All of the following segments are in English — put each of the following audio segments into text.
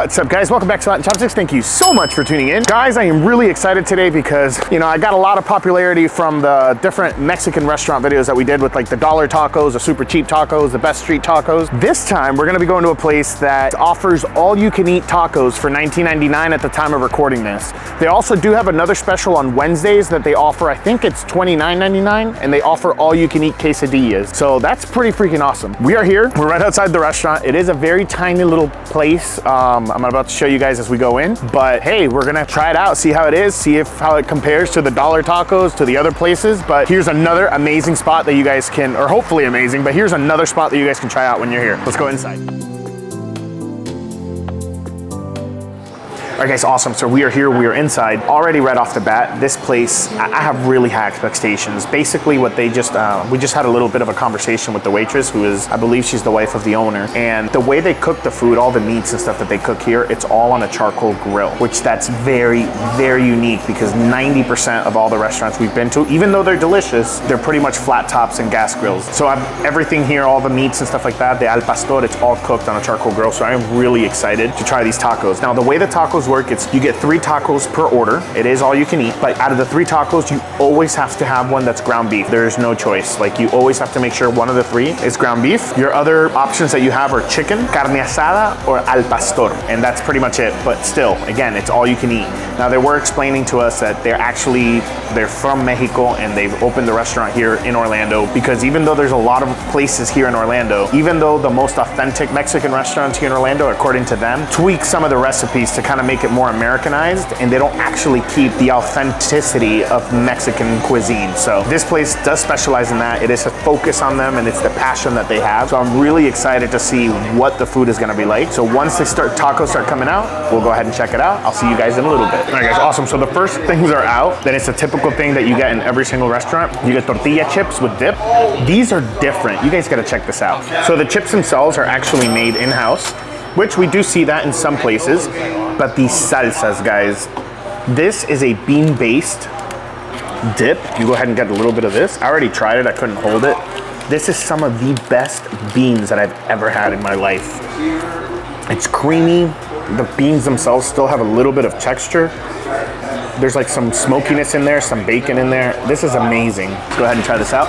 What's up, guys? Welcome back to Chopsticks. Thank you so much for tuning in. Guys, I am really excited today because, you know, I got a lot of popularity from the different Mexican restaurant videos that we did with like the dollar tacos, the super cheap tacos, the best street tacos. This time, we're gonna be going to a place that offers all-you-can-eat tacos for $19.99 at the time of recording this. They also do have another special on Wednesdays that they offer, I think it's $29.99, and they offer all-you-can-eat quesadillas. So that's pretty freaking awesome. We are here, we're right outside the restaurant. It is a very tiny little place. I'm about to show you guys as we go in, but hey, we're gonna try it out, see how it is, see how it compares to the dollar tacos, to the other places. But here's another amazing spot that you guys can, or hopefully amazing, but here's another spot that you guys can try out when you're here. Let's go inside. All right, guys, awesome. So we are here, we are inside. Already right off the bat, this place, I have really high expectations. Basically what they just, we just had a little bit of a conversation with the waitress, who is, I believe she's the wife of the owner. And the way they cook the food, all the meats and stuff that they cook here, it's all on a charcoal grill, which that's very, very unique because 90% of all the restaurants we've been to, even though they're delicious, they're pretty much flat tops and gas grills. So everything here, all the meats and stuff like that, the al pastor, it's all cooked on a charcoal grill. So I am really excited to try these tacos. Now, the way the tacos work, it's you get 3 tacos per order. It is all you can eat, but out of the 3 tacos, you always have to have one that's ground beef. There's no choice. Like, you always have to make sure one of the 3 is ground beef. Your other options that you have are chicken, carne asada, or al pastor, and that's pretty much it. But still, again, it's all you can eat. Now, they were explaining to us that they're from Mexico and they've opened the restaurant here in Orlando, because even though there's a lot of places here in Orlando, even though the most authentic Mexican restaurants here in Orlando, according to them, tweak some of the recipes to kind of make it more Americanized, and they don't actually keep the authenticity of Mexican cuisine. So this place does specialize in that. It is a focus on them, and it's the passion that they have. So I'm really excited to see what the food is gonna be like. So once tacos start coming out, we'll go ahead and check it out. I'll see you guys in a little bit. All right, guys, awesome. So the first things are out. Then it's a typical thing that you get in every single restaurant. You get tortilla chips with dip. These are different. You guys gotta check this out. So the chips themselves are actually made in-house, which we do see that in some places. But these salsas, guys, this is a bean-based dip. You go ahead and get a little bit of this. I already tried it, I couldn't hold it. This is some of the best beans that I've ever had in my life. It's creamy. The beans themselves still have a little bit of texture. There's like some smokiness in there, some bacon in there. This is amazing. Let's go ahead and try this out.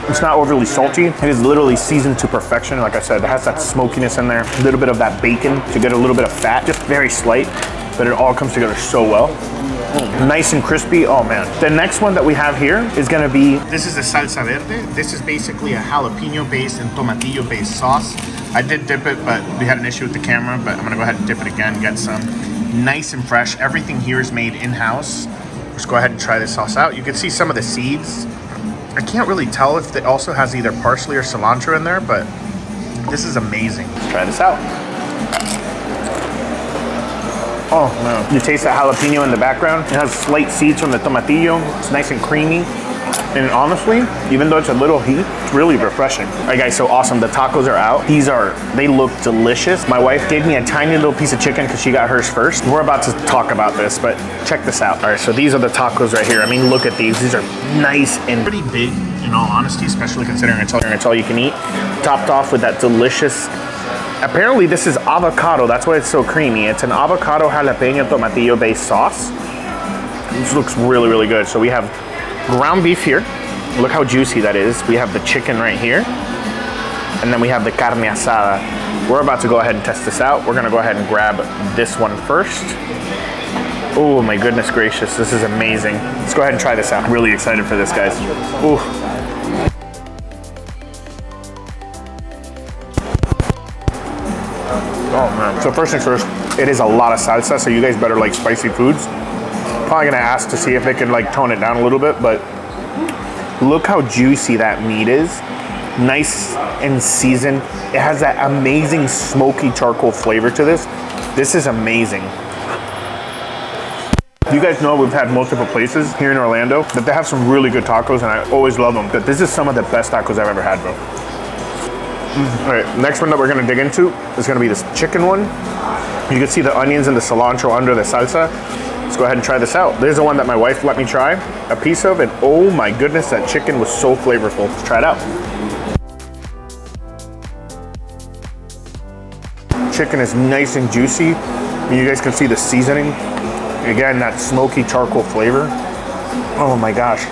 It's not overly salty. It is literally seasoned to perfection. Like I said, it has that smokiness in there, a little bit of that bacon to get a little bit of fat, just very slight, but it all comes together so well. Nice and crispy. Oh man. The next one that we have here is gonna be, this is the salsa verde. This is basically a jalapeno-based and tomatillo-based sauce. I did dip it, but we had an issue with the camera, but I'm gonna go ahead and dip it again, get some. Nice and fresh. Everything here is made in-house. Let's go ahead and try this sauce out. You can see some of the seeds. I can't really tell if it also has either parsley or cilantro in there, but this is amazing. Let's try this out. Oh man, you taste that jalapeno in the background. It has slight seeds from the tomatillo. It's nice and creamy. And honestly, even though it's a little heat, it's really refreshing. All right, guys, so awesome. The tacos are out. They look delicious. My wife gave me a tiny little piece of chicken because she got hers first. We're about to talk about this, but check this out. All right, so these are the tacos right here. I mean, look at these. These are nice and pretty big, in all honesty, especially considering it's all you can eat. Topped off with that delicious, apparently this is avocado. That's why it's so creamy. It's an avocado jalapeno tomatillo based sauce. This looks really, really good. So we have ground beef here. Look how juicy that is. We have the chicken right here. And then we have the carne asada. We're about to go ahead and test this out. We're gonna go ahead and grab this one first. Oh my goodness gracious, this is amazing. Let's go ahead and try this out. I'm really excited for this, guys. Ooh. Oh man. So first things first, it is a lot of salsa, so you guys better like spicy foods. Probably gonna ask to see if they can like tone it down a little bit, but look how juicy that meat is. Nice and seasoned. It has that amazing smoky charcoal flavor to this. This is amazing. You guys know we've had multiple places here in Orlando that they have some really good tacos, and I always love them. But this is some of the best tacos I've ever had, bro. All right, next one that we're gonna dig into is gonna be this chicken one. You can see the onions and the cilantro under the salsa. Let's go ahead and try this out. There's the one that my wife let me try a piece of, and oh my goodness, that chicken was so flavorful. Let's try it out. chicken is nice and juicy. And you guys can see the seasoning. Again, that smoky charcoal flavor. Oh my gosh.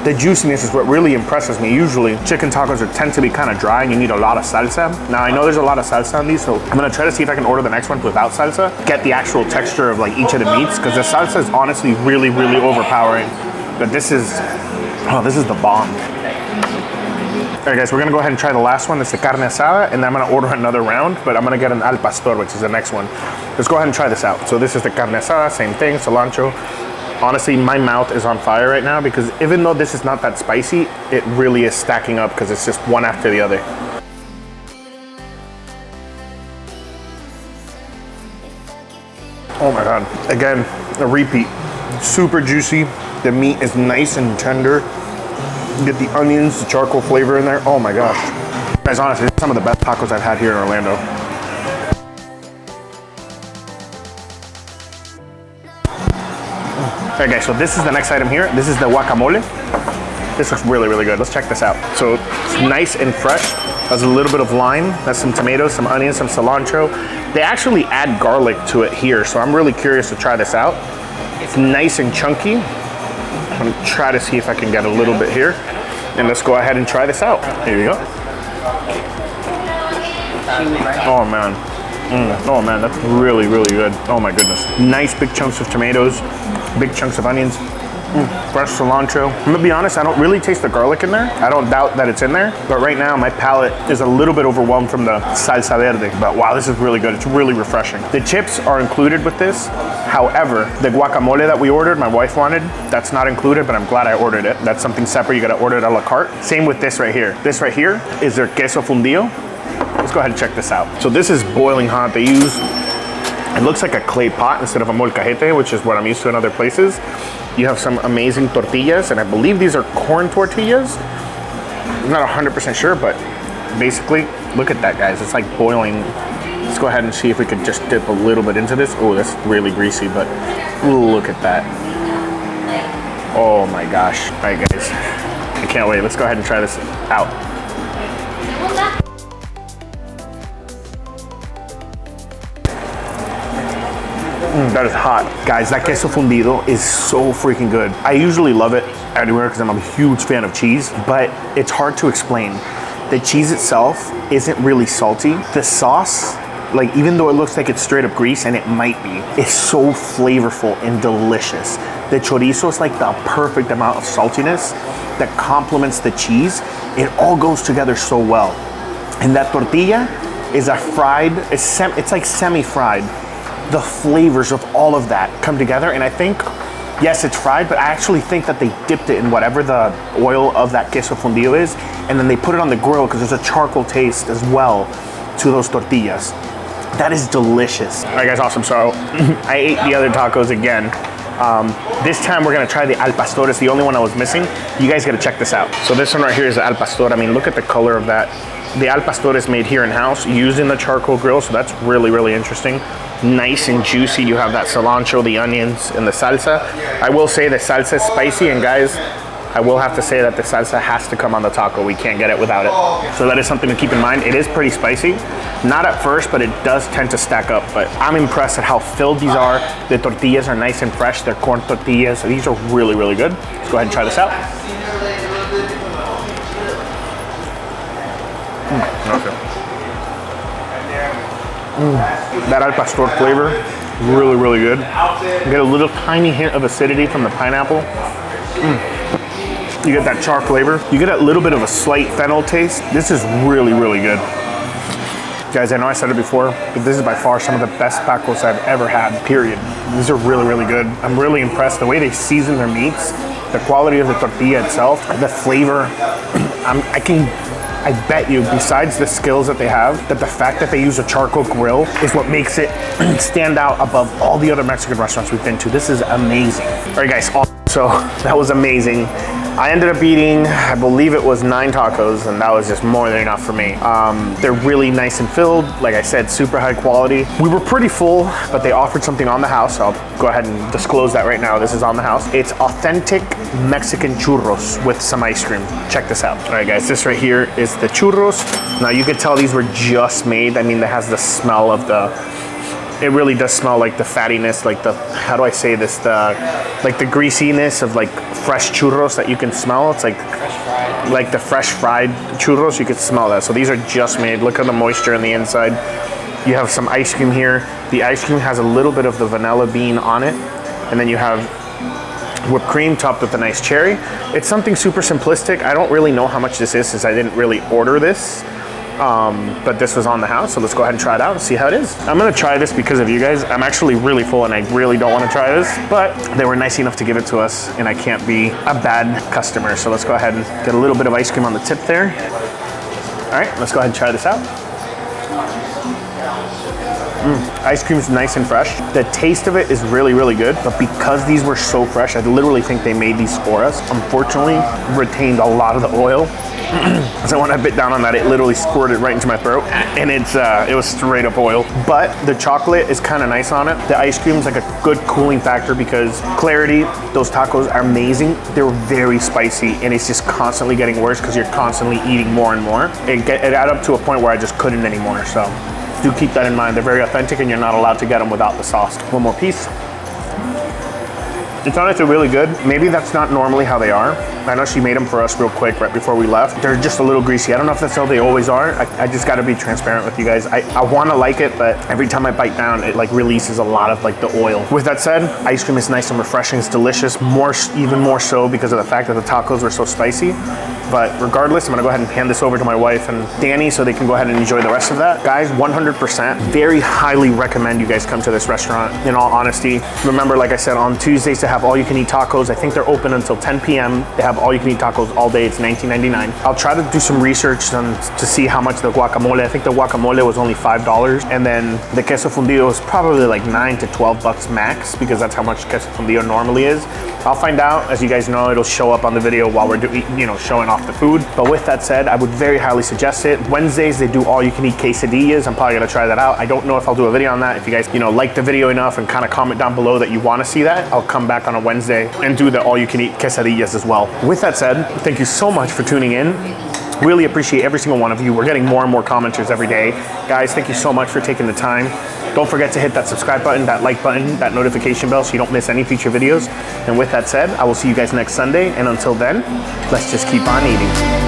The juiciness is what really impresses me. Usually, chicken tacos tend to be kind of dry and you need a lot of salsa. Now, I know there's a lot of salsa on these, so I'm gonna try to see if I can order the next one without salsa, get the actual texture of like each of the meats, because the salsa is honestly really, really overpowering. But this is the bomb. All right, guys, we're gonna go ahead and try the last one. It's the carne asada, and then I'm gonna order another round, but I'm gonna get an al pastor, which is the next one. Let's go ahead and try this out. So this is the carne asada, same thing, cilantro. Honestly, my mouth is on fire right now because even though this is not that spicy, it really is stacking up because it's just one after the other. Oh my God. Again, a repeat. Super juicy. The meat is nice and tender. You get the onions, the charcoal flavor in there. Oh my gosh. Guys, honestly, this is some of the best tacos I've had here in Orlando. All right, guys, so this is the next item here. This is the guacamole. This looks really, really good. Let's check this out. So it's nice and fresh. Has a little bit of lime. That's some tomatoes, some onions, some cilantro. They actually add garlic to it here, so I'm really curious to try this out. It's nice and chunky. I'm gonna try to see if I can get a little bit here. And let's go ahead and try this out. Here we go. Oh man. Oh man, that's really, really good. Oh my goodness. Nice big chunks of tomatoes, big chunks of onions, fresh cilantro. I'm gonna be honest, I don't really taste the garlic in there. I don't doubt that it's in there, but right now my palate is a little bit overwhelmed from the salsa verde. But wow, this is really good. It's really refreshing. The chips are included with this. However, the guacamole that we ordered, my wife wanted, that's not included, but I'm glad I ordered it. That's something separate. You gotta order it a la carte. Same with this right here. This right here is their queso fundido. Let's go ahead and check this out. So this is boiling hot. They use, it looks like a clay pot instead of a molcajete, which is what I'm used to in other places. You have some amazing tortillas, and I believe these are corn tortillas. I'm not 100% sure, but basically, look at that, guys. It's like boiling. Let's go ahead and see if we could just dip a little bit into this. Oh, that's really greasy, but look at that. Oh my gosh. All right, guys. I can't wait. Let's go ahead and try this out. That is hot. Guys, that queso fundido is so freaking good. I usually love it anywhere because I'm a huge fan of cheese, but it's hard to explain. The cheese itself isn't really salty. The sauce, like even though it looks like it's straight up grease, and it might be, it's so flavorful and delicious. The chorizo is like the perfect amount of saltiness that complements the cheese. It all goes together so well. And that tortilla is a fried, it's like semi-fried. The flavors of all of that come together, and I think, yes, it's fried, but I actually think that they dipped it in whatever the oil of that queso fundido is, and then they put it on the grill because there's a charcoal taste as well to those tortillas. That is delicious. All right, guys, awesome. So I ate the other tacos again. This time we're gonna try the al pastor. It's the only one I was missing. You guys gotta check this out. So this one right here is the al pastor. I mean, look at the color of that. The al pastor is made here in-house using the charcoal grill, so that's really, really interesting. Nice and juicy. You have that cilantro, the onions, and the salsa. I will say the salsa is spicy, and guys, I will have to say that the salsa has to come on the taco. We can't get it without it. So that is something to keep in mind. It is pretty spicy. Not at first, but it does tend to stack up. But I'm impressed at how filled these are. The tortillas are nice and fresh. They're corn tortillas. So these are really, really good. Let's go ahead and try this out. That al pastor flavor, really, really good. You get a little tiny hint of acidity from the pineapple. You get that char flavor. You get a little bit of a slight fennel taste. This is really, really good. Guys, I know I said it before, but this is by far some of the best tacos I've ever had, period. These are really, really good. I'm really impressed. The way they season their meats, the quality of the tortilla itself, the flavor. I bet you, besides the skills that they have, that the fact that they use a charcoal grill is what makes it stand out above all the other Mexican restaurants we've been to. This is amazing. All right, guys, so that was amazing. I ended up eating, I believe it was 9 tacos, and that was just more than enough for me. They're really nice and filled. Like I said, super high quality. We were pretty full, but they offered something on the house. So I'll go ahead and disclose that right now. This is on the house. It's authentic Mexican churros with some ice cream. Check this out. All right, guys, this right here is the churros. Now you could tell these were just made. I mean, it has the smell of it really does smell like the fattiness, like the, how do I say this? Like the greasiness of like fresh churros that you can smell. It's like the fresh fried churros, you could smell that. So these are just made. Look at the moisture on the inside. You have some ice cream here. The ice cream has a little bit of the vanilla bean on it. And then you have whipped cream topped with a nice cherry. It's something super simplistic. I don't really know how much this is since I didn't really order this. But this was on the house, so let's go ahead and try it out and see how it is. I'm gonna try this because of you guys. I'm actually really full and I really don't want to try this, but they were nice enough to give it to us and I can't be a bad customer. So let's go ahead and get a little bit of ice cream on the tip there. All right, let's go ahead and try this out. Ice cream is nice and fresh. The taste of it is really, really good, but because these were so fresh, I literally think they made these for us. Unfortunately, retained a lot of the oil. So when I bit down on that, it literally squirted right into my throat, and it was straight up oil. But the chocolate is kind of nice on it. The ice cream is like a good cooling factor because clarity, those tacos are amazing. They're very spicy, and it's just constantly getting worse because you're constantly eating more and more. It added up to a point where I just couldn't anymore. So do keep that in mind. They're very authentic, and you're not allowed to get them without the sauce. One more piece. It's honestly really good. Maybe that's not normally how they are. I know she made them for us real quick right before we left. They're just a little greasy. I don't know if that's how they always are. I just gotta be transparent with you guys. I wanna like it, but every time I bite down, it like releases a lot of like the oil. With that said, ice cream is nice and refreshing. It's delicious, even more so because of the fact that the tacos were so spicy. But regardless, I'm gonna go ahead and hand this over to my wife and Danny so they can go ahead and enjoy the rest of that. Guys, 100%, very highly recommend you guys come to this restaurant, in all honesty. Remember, like I said, on Tuesdays they have all-you-can-eat tacos. I think they're open until 10 p.m. They have all-you-can-eat tacos all day. It's $19.99. I'll try to do some research to see how much the guacamole. I think the guacamole was only $5, and then the queso fundido is probably like $9 to $12 max because that's how much queso fundido normally is. I'll find out. As you guys know, it'll show up on the video while we're showing off the food. But with that said, I would very highly suggest it. Wednesdays, they do all-you-can-eat quesadillas. I'm probably gonna try that out. I don't know if I'll do a video on that. If you guys, like the video enough and kind of comment down below that you want to see that, I'll come back on a Wednesday and do the all-you-can-eat quesadillas as well. With that said, thank you so much for tuning in. Really appreciate every single one of you. We're getting more and more commenters every day. Guys, thank you so much for taking the time. Don't forget to hit that subscribe button, that like button, that notification bell so you don't miss any future videos. And with that said, I will see you guys next Sunday. And until then, let's just keep on eating.